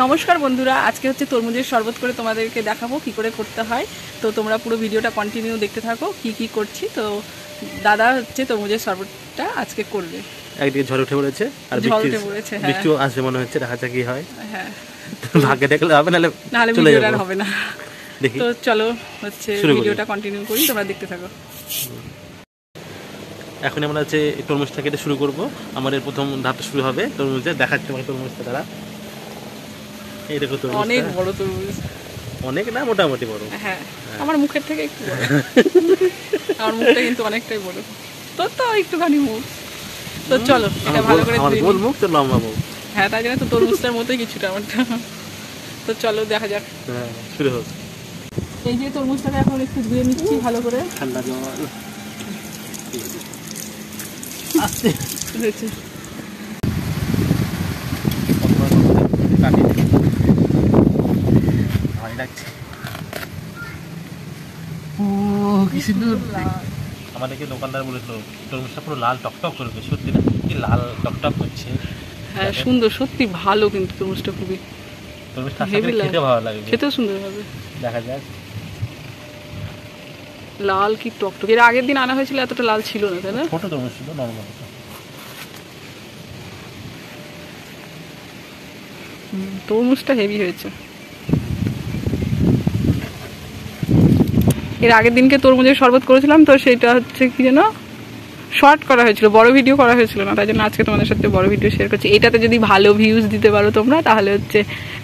নমস্কার বন্ধুরা, আজকে হচ্ছে তরমুজের শরবত করে তোমাদেরকে দেখাবো কি করে করতে হয়। তো তোমরা পুরো ভিডিওটা কন্টিনিউ দেখতে থাকো কি করছি। তো দাদা হচ্ছে তরমুজের শরবতটা আজকে করবে। একদিকে ঝড় উঠে পড়েছে আর বৃষ্টিও আসবে মনে হচ্ছে, দেখা যাক কি হয়। হ্যাঁ, ভাগ্যে দেখলে হবে, নাহলে ভিডিওটা আর হবে না। তো চলো হচ্ছে ভিডিওটা কন্টিনিউ করি, তোমরা দেখতে থাকো। এখন আমরা হচ্ছে তরমুজটা কেটে শুরু করব। আমাদের প্রথম ধাপটা শুরু হবে তরমুজে। দেখাচ্ছি আমার তরমুজটা দ্বারা। এই দেখো তরমুজ, অনেক বড় তরমুজ। অনেক না, মোটামুটি বড়। হ্যাঁ, আমার মুখের থেকে একটু বড়। আমার মুখটা কিন্তু অনেকটাই বড়, তোর তো একটুখানি মুখ। তো চলো এটা ভালো করে আমার গোল মুখ তো লম্বা মুখ। হ্যাঁ, তাই জন্য তো তরমুজটার মতোই কিছুটা আমারটা। তো চলো দেখা যাক। হ্যাঁ, শুরু হোক। এই যে তরমুজটাকে এখন একটু ধুয়ে নিচ্ছি ভালো করে। ঠান্ডা জল আস্তে হয়েছে। আমাদেরকে দোকানদার বলেছিল তরমুজটা পুরো লাল টকটক করবে। সত্যি না, কি লাল টকটক করছে। হ্যাঁ সুন্দর, সত্যি ভালো, কিন্তু তরমুজটা খুবই তরমুজটা খেতে ভালো লাগে, খেতেও সুন্দর হবে। দেখা যাক। লাল কি টকটক। এর আগের দিন আনা হয়েছিল, এতটা লাল ছিল না, তাই না? ছোট তরমুজ ছিল, নরমাল। তরমুজটা হেভি হয়েছে। এর আগের দিনকে তরমুজের শরবত করেছিলাম, তো সেটা হচ্ছে কি যেন শর্ট করা হয়েছিল, বড় ভিডিও করা হয়েছিল না, তাই জন্য আজকে তোমাদের সাথে বড় ভিডিও শেয়ার করছি। এটাতে যদি ভালো ভিউজ দিতে পারো তোমরা, তাহলে হচ্ছে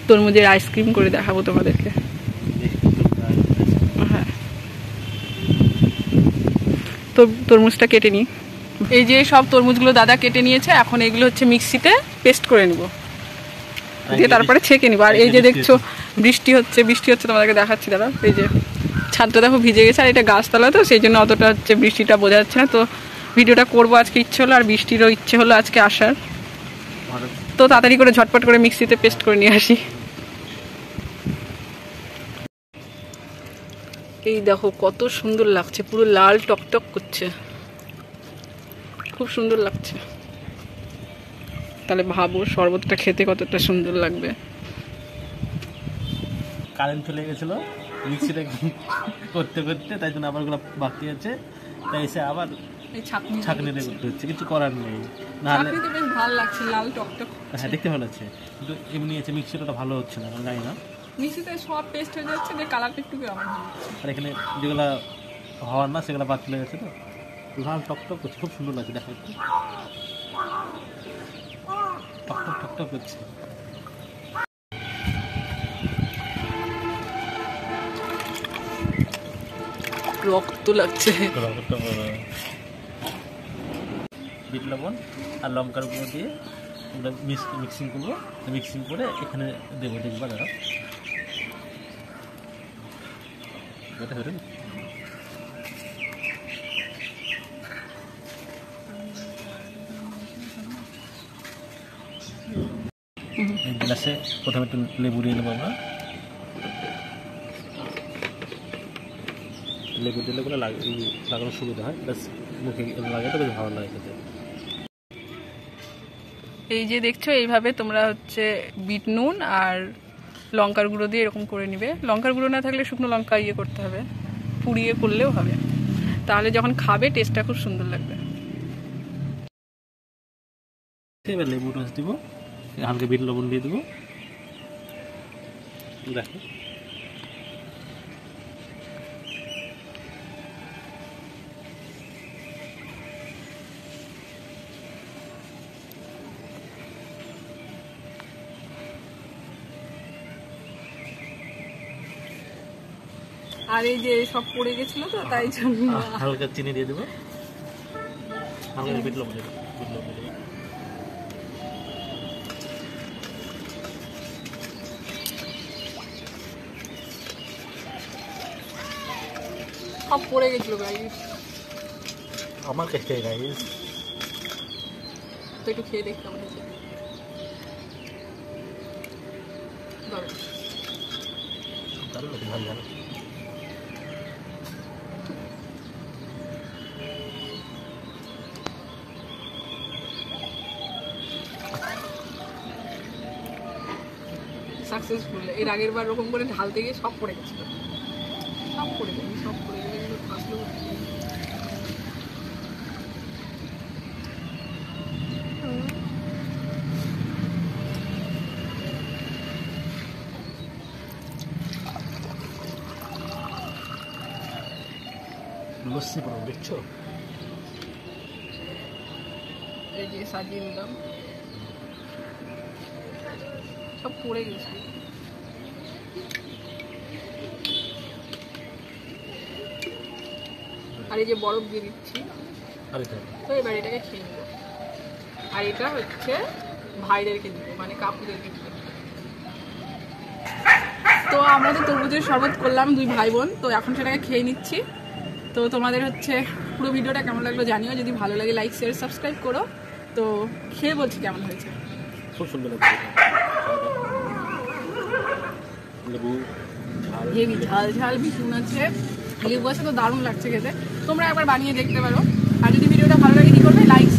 তরমুজের আইসক্রিম করে দেখাবো তোমাদেরকে। হ্যাঁ, তো তরমুজটা কেটে নিই। এই যে সব তরমুজগুলো দাদা কেটে নিয়েছে, এখন এগুলো হচ্ছে মিক্সিতে পেস্ট করে নিব, দিয়ে তারপরে ছেঁকে নিব। আর এই যে দেখছো বৃষ্টি হচ্ছে তোমাদেরকে দেখাচ্ছি। দাদা এই যে ছাদটা দেখো ভিজে গেছে, আর এটা গাছতলা তো সেই জন্য অতটা হচ্ছে বৃষ্টিটা বোঝা যাচ্ছে না। তো ভিডিওটা করবো আজকে, ইচ্ছে হলো, আর বৃষ্টিরও ইচ্ছে হলো আজকে আসার। তো তাড়াতাড়ি করে ঝটপট করে মিক্সিতে পেস্ট করে নিয়ে আসি। এই দেখো কত সুন্দর লাগছে, পুরো লাল টকটক করছে, খুব সুন্দর লাগছে। তাহলে ভাবো শরবতটা খেতে কতটা সুন্দর লাগবে। কারেন্ট চলে গেছিল মিক্সিটা করতে করতে, তাই জন্য আবার ওগুলো বাকি আছে, তাই এসে আবার ছাঁকনিতে করতে হচ্ছে, কিছু করার নেই। নাহলে বেশ ভালো লাগছে, লাল টকটক। হ্যাঁ, দেখতে ভালো লাগছে, কিন্তু এমনি আছে মিক্সিটা ভালো হচ্ছে না, আমি জানি না। মিক্সিতে সব পেস্ট হয়ে যাচ্ছে, যে কালারটা একটু কেমন। আর এখানে যেগুলো হওয়ার না সেগুলো বাদ চলে গেছে, তো লাল টকটক করছে, খুব সুন্দর লাগছে। দেখা একটু টকটক টকটক করছে। রক্ত লাগছে। বিট লবণ আর লঙ্কার গুঁড়ো দিয়ে মিক্সিং করবো। মিক্সিং করে এখানে দেবো, দেখবা দাঁড়া। এই গ্লাসে প্রথমে একটু লেবু দিয়ে নেবো আমরা। লেবু দিলে করে লাগানোর সুবিধা হয়, প্লাস মুখে লাগে তো বেশ ভালো লাগে খেতে। এই যে দেখছো, এইভাবে তোমরা হচ্ছে বিট নুন আর লঙ্কার গুঁড়ো দিয়ে এরকম করে নিবে। লঙ্কার গুঁড়ো না থাকলে শুকনো লঙ্কা করতে হবে, পুড়িয়ে করলেও হবে, তাহলে যখন খাবে টেস্টটা খুব সুন্দর লাগবে। এবার লেবু রস দিব, হালকা বিট লবণ দিয়ে দেবো। দেখো আর এই যে সব পড়ে গেছিল তো, তাই জন্য হালকা চিনি দিয়ে দেবো, হালকা বিট লবণ দিয়ে দেবো। সব পড়ে গেছিল গাইস, আমার কাছে গাইস। তো একটু খেয়ে দেখতে আমাদের ভালো ভালো। সাকসেসফুল। এর আগের বার ওরকম করে ঢালতে গিয়ে সব পড়ে গেছিল, সব পড়ে গেছে, সব পড়ে গেলে কিন্তু ফাঁসলো। লস্যি পুরো দেখছো, এই যে সাজিয়ে নিলাম, সব পড়ে গেছে। আর এই যে বরফ দিয়ে দিচ্ছি, তো এবার এটাকে খেয়ে নেবো। আর এটা হচ্ছে ভাইদেরকে দিব, মানে কাকুদেরকে দিব। তো আমরা তো তরমুজের শরবত করলাম 2 ভাই বোন, তো এখন সেটাকে খেয়ে নিচ্ছি। তো তোমাদের হচ্ছে পুরো ভিডিওটা কেমন লাগলো জানিও, যদি ভালো লাগে লাইক শেয়ার সাবস্ক্রাইব করো। তো খেয়ে বলছি কেমন হয়েছে। খুব সুন্দর লাগছে, লেবু হেভি ঝাল ঝাল ভীষণ আছে, লেবু আছে, তো দারুণ লাগছে খেতে। তোমরা একবার বানিয়ে দেখতে পারো। আর যদি ভিডিওটা ভালো লাগে কি করবে, লাইক